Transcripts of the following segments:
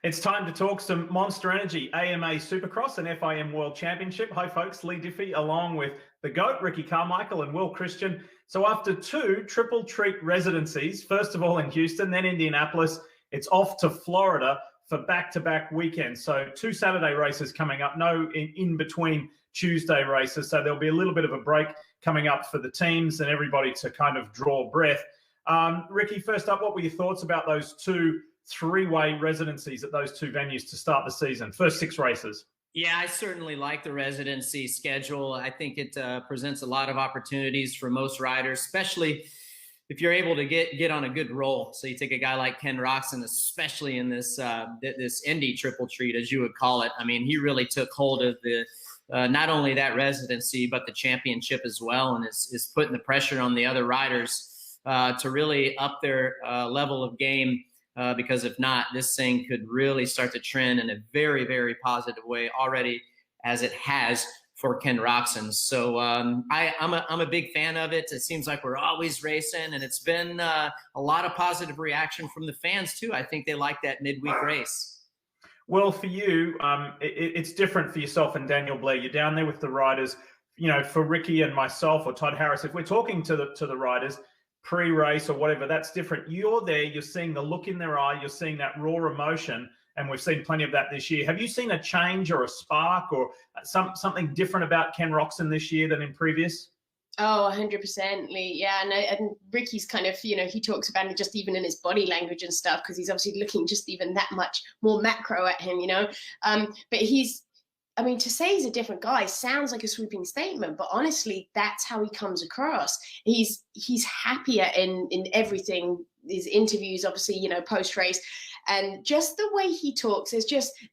It's time to talk some Monster Energy AMA Supercross and FIM World Championship. Hi, folks. Leigh Diffey along with the GOAT, Ricky Carmichael and Will Christien. So after two triple treat residencies, first of all in Houston, then Indianapolis, it's off to Florida for back-to-back weekends. So two Saturday races coming up, no in-between Tuesday races. So there'll be a little bit of a break coming up for the teams and everybody to kind of draw breath. Ricky, first up, what were your thoughts about those two three-way residencies at those two venues to start the season? First six races. Yeah, I certainly like the residency schedule. I think it presents a lot of opportunities for most riders, especially if you're able to get on a good roll. So you take a guy like Ken Roczen, especially in this this Indy triple treat, as you would call it. I mean, he really took hold of the not only that residency, but the championship as well, and is putting the pressure on the other riders to really up their level of game. Because if not, this thing could really start to trend in a very, very positive way already, as it has for Ken Roczen. So I'm a big fan of it. It seems like we're always racing, and it's been a lot of positive reaction from the fans too. I think they like that midweek race. Well, for you, it's different for yourself and Daniel Blair. You're down there with the riders. You know, for Ricky and myself or Todd Harris, if we're talking to the riders pre-race or whatever, that's different. You're there, you're seeing the look in their eye, you're seeing that raw emotion, and we've seen plenty of that this year. Have you seen a change or a spark or something different about Ken Roczen this year than in previous? Oh, 100%, Lee. Yeah, and Ricky's kind of, you know, he talks about it just even in his body language and stuff, because he's obviously looking just even that much more macro at him, you know. But I mean, to say he's a different guy sounds like a sweeping statement, but honestly, that's how he comes across. He's happier in everything. His interviews, obviously, you know, post-race, and just the way he talks,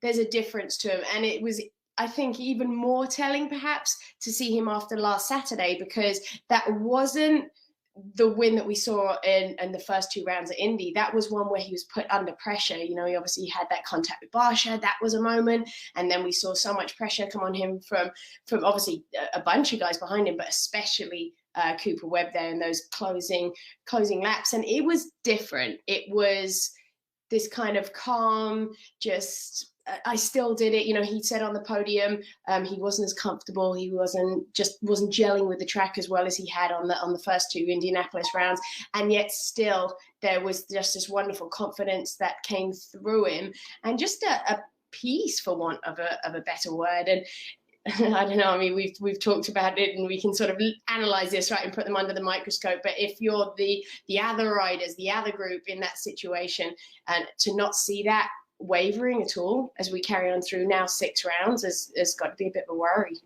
there's a difference to him. And it was, I think, even more telling perhaps to see him after last Saturday, because that wasn't the win that we saw in the first two rounds at Indy. That was one where he was put under pressure. You know, he obviously had that contact with Barsha. That was a moment. And then we saw so much pressure come on him from obviously a bunch of guys behind him, but especially Cooper Webb there in those closing laps. And it was different. It was this kind of calm, just I still did it. You know, he said on the podium, he wasn't as comfortable. He wasn't gelling with the track as well as he had on the first two Indianapolis rounds. And yet still there was just this wonderful confidence that came through him, and just a peace, for want of a better word. And I don't know, I mean, we've talked about it, and we can sort of analyze this, right, and put them under the microscope. But if you're the other riders, the other group in that situation, and to not see that wavering at all as we carry on through now 6 rounds has got to be a bit of a worry.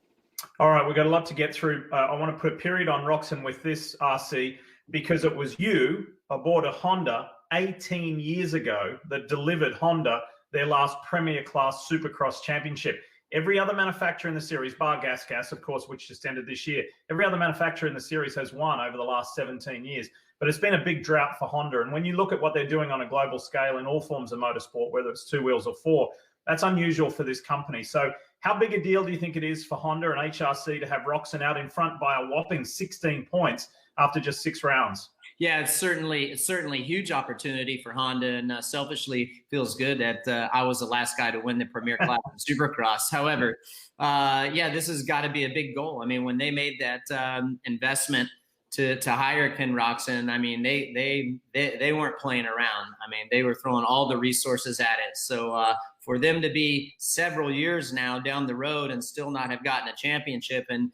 All right, we've got a lot to get through. I want to put a period on Roczen with this, RC, because it was you aboard a Honda 18 years ago that delivered Honda their last Premier Class Supercross Championship. Every other manufacturer in the series, bar Gas, of course, which just ended this year, every other manufacturer in the series has won over the last 17 years. But it's been a big drought for Honda. And when you look at what they're doing on a global scale in all forms of motorsport, whether it's 2 wheels or 4, that's unusual for this company. So how big a deal do you think it is for Honda and HRC to have Roczen out in front by a whopping 16 points after just 6 rounds? Yeah, it's certainly a huge opportunity for Honda, and selfishly feels good that I was the last guy to win the Premier Class of Supercross. However, yeah, this has got to be a big goal. I mean, when they made that investment to hire Ken Roczen, I mean, they weren't playing around. I mean, they were throwing all the resources at it. So for them to be several years now down the road and still not have gotten a championship, and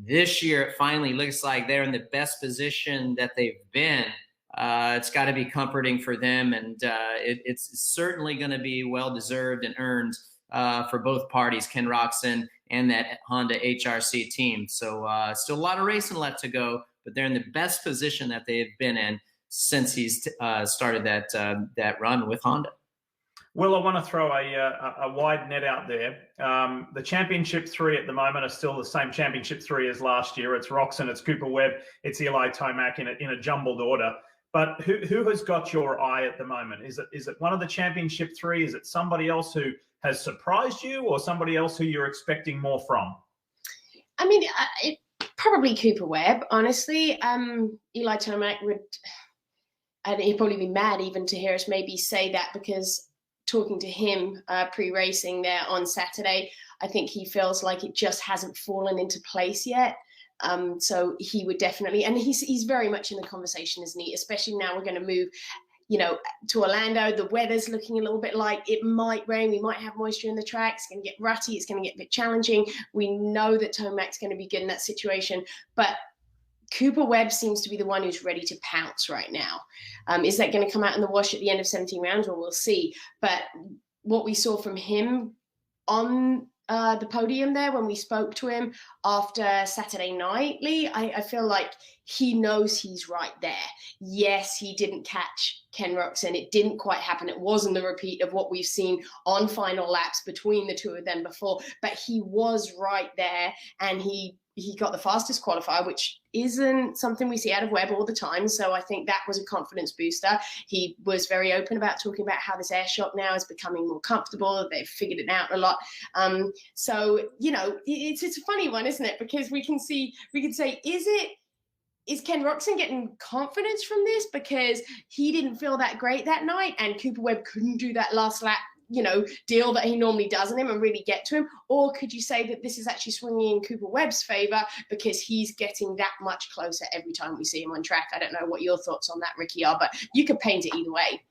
this year it finally looks like they're in the best position that they've been, it's got to be comforting for them, and it's certainly going to be well deserved and earned for both parties, Ken Roczen and that Honda HRC team. So still a lot of racing left to go, but they're in the best position that they've been in since he's started that run with Honda. Well, I want to throw a wide net out there. The Championship 3 at the moment are still the same Championship 3 as last year. It's Roczen, it's Cooper Webb, it's Eli Tomac in a jumbled order. But who has got your eye at the moment? Is it one of the Championship 3? Is it somebody else who has surprised you, or somebody else who you're expecting more from? I mean, probably Cooper Webb, honestly. Eli Tomac would, and he'd probably be mad even to hear us maybe say that, because talking to him pre-racing there on Saturday, I think he feels like it just hasn't fallen into place yet. So he would definitely, and he's very much in the conversation, isn't he? Especially now we're going to move, to Orlando. The weather's looking a little bit like it might rain. We might have moisture in the track. It's going to get rutty. It's going to get a bit challenging. We know that Tomac's going to be good in that situation, but Cooper Webb seems to be the one who's ready to pounce right now. Is that going to come out in the wash at the end of 17 rounds? Well, we'll see. But what we saw from him on the podium there when we spoke to him after Saturday night, Leigh, I feel like he knows he's right there. Yes, he didn't catch Ken Roczen. It didn't quite happen. It wasn't the repeat of what we've seen on final laps between the two of them before, but he was right there, and he got the fastest qualifier, which isn't something we see out of Webb all the time. So I think that was a confidence booster. He was very open about talking about how this air shock now is becoming more comfortable. They've figured it out a lot. So, it's a funny one, isn't it? Because we can say, is Ken Roczen getting confidence from this because he didn't feel that great that night and Cooper Webb couldn't do that last lap deal that he normally does in him and really get to him? Or could you say that this is actually swinging in Cooper Webb's favor because he's getting that much closer every time we see him on track? I don't know what your thoughts on that, Ricky, are, but you could paint it either way.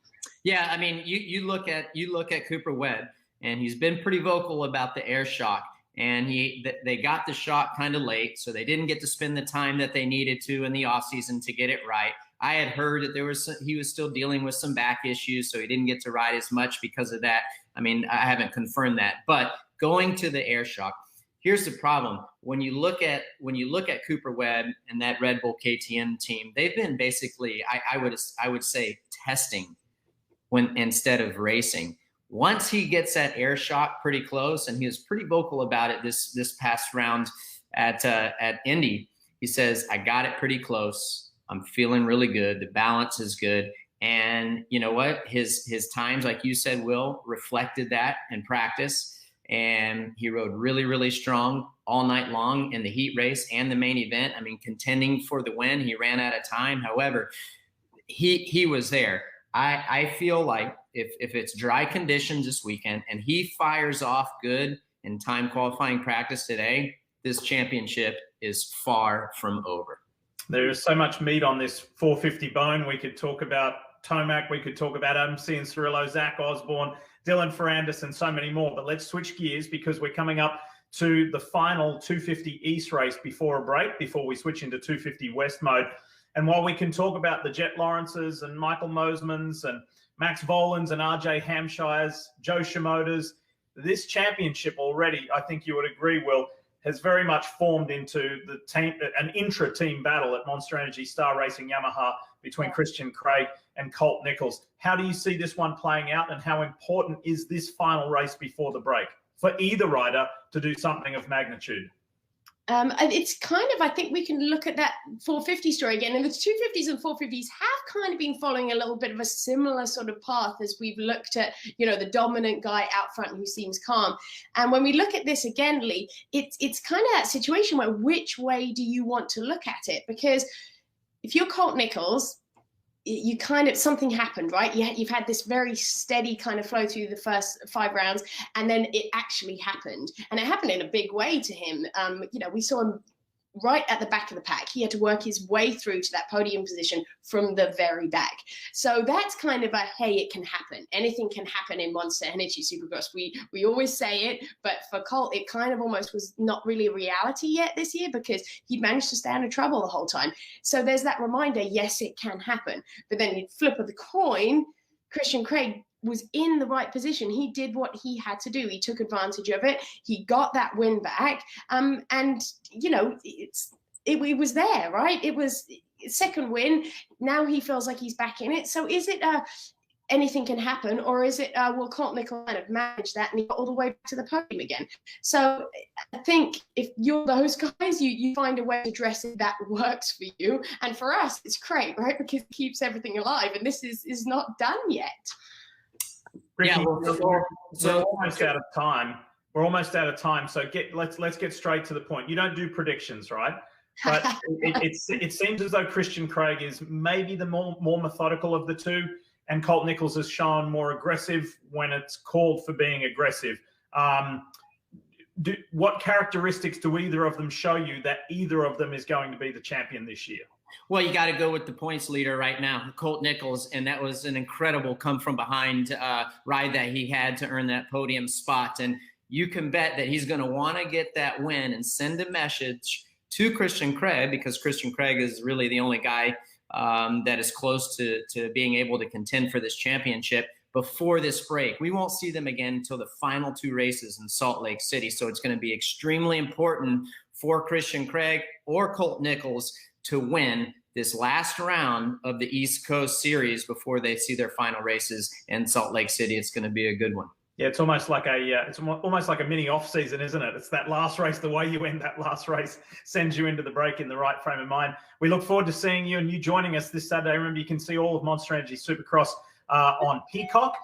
Yeah, I mean, you look at Cooper Webb, and he's been pretty vocal about the air shock, and they got the shock kind of late, so they didn't get to spend the time that they needed to in the offseason to get it right. I had heard that he was still dealing with some back issues, so he didn't get to ride as much because of that. I mean, I haven't confirmed that, but going to the air shock, here's the problem. When you look at Cooper Webb and that Red Bull KTM team, they've been basically, I would say, testing instead of racing. Once he gets that air shock pretty close, and he was pretty vocal about it this past round at Indy, he says, I got it pretty close. I'm feeling really good. The balance is good. And you know what? His times, like you said, Will, reflected that in practice. And he rode really, really strong all night long in the heat race and the main event. I mean, contending for the win. He ran out of time. However, he was there. I feel like if it's dry conditions this weekend and he fires off good in time qualifying practice today, this championship is far from over. There is so much meat on this 450 bone. We could talk about Tomac. We could talk about Adam Cianciarillo, Zach Osborne, Dylan Ferrandis, and so many more. But let's switch gears because we're coming up to the final 250 East race before a break, before we switch into 250 West mode. And while we can talk about the Jet Lawrences and Michael Mosmans and Max Volans and RJ Hampshires, Joe Shimoda's, this championship already, I think you would agree, Will, has very much formed into an intra-team battle at Monster Energy Star Racing Yamaha between Christian Craig and Colt Nichols. How do you see this one playing out, and how important is this final race before the break for either rider to do something of magnitude? And it's kind of, I think we can look at that 450 story again. And the 250s and 450s have kind of been following a little bit of a similar sort of path as we've looked at, the dominant guy out front who seems calm. And when we look at this again, Leigh, it's kind of that situation where which way do you want to look at it? Because if you're Colt Nichols, you kind of, something happened, right? You've had this very steady kind of flow through the first 5 rounds, and then it actually happened. And it happened in a big way to him. We saw him right at the back of the pack. He had to work his way through to that podium position from the very back. So that's kind of a, hey, it can happen. Anything can happen in Monster Energy Supercross. We always say it, but for Colt, it kind of almost was not really a reality yet this year because he managed to stay out of trouble the whole time. So there's that reminder, yes, it can happen. But then you flip of the coin, Christian Craig was in the right position. He did what he had to do. He took advantage of it. He got that win back. It was there, right? It was second win. Now he feels like he's back in it. So is it anything can happen, or is it will Colt Nichols kind of manage that and he got all the way back to the podium again? So I think if you're those guys, you find a way to dress it that works for you. And for us, it's great, right? Because it keeps everything alive. And this is not done yet. Ricky, we're almost out of time. We're almost out of time. So let's get straight to the point. You don't do predictions, right? But it seems as though Christian Craig is maybe the more methodical of the two. and Colt Nichols has shown more aggressive when it's called for being aggressive. What characteristics do either of them show you that either of them is going to be the champion this year? Well, you got to go with the points leader right now, Colt Nichols, and that was an incredible come-from-behind ride that he had to earn that podium spot. And you can bet that he's going to want to get that win and send a message to Christian Craig, because Christian Craig is really the only guy that is close to being able to contend for this championship before this break. We won't see them again until the final 2 races in Salt Lake City. So it's going to be extremely important for Christian Craig or Colt Nichols to win this last round of the East Coast Series before they see their final races in Salt Lake City. It's going to be a good one. Yeah, it's almost like a mini off season, isn't it? It's that last race. The way you end that last race sends you into the break in the right frame of mind. We look forward to seeing you and you joining us this Saturday. Remember, you can see all of Monster Energy Supercross on Peacock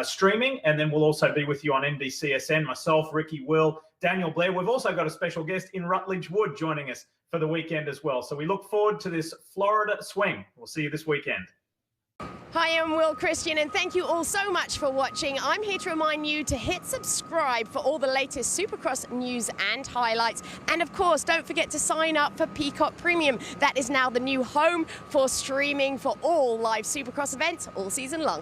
streaming, and then we'll also be with you on NBCSN. Myself, Ricky, Will, Daniel Blair. We've also got a special guest in Rutledge Wood joining us for the weekend as well. So we look forward to this Florida swing. We'll see you this weekend. Hi, I'm Will Christien, and thank you all so much for watching. I'm here to remind you to hit subscribe for all the latest Supercross news and highlights. And of course, don't forget to sign up for Peacock Premium. That is now the new home for streaming for all live Supercross events all season long.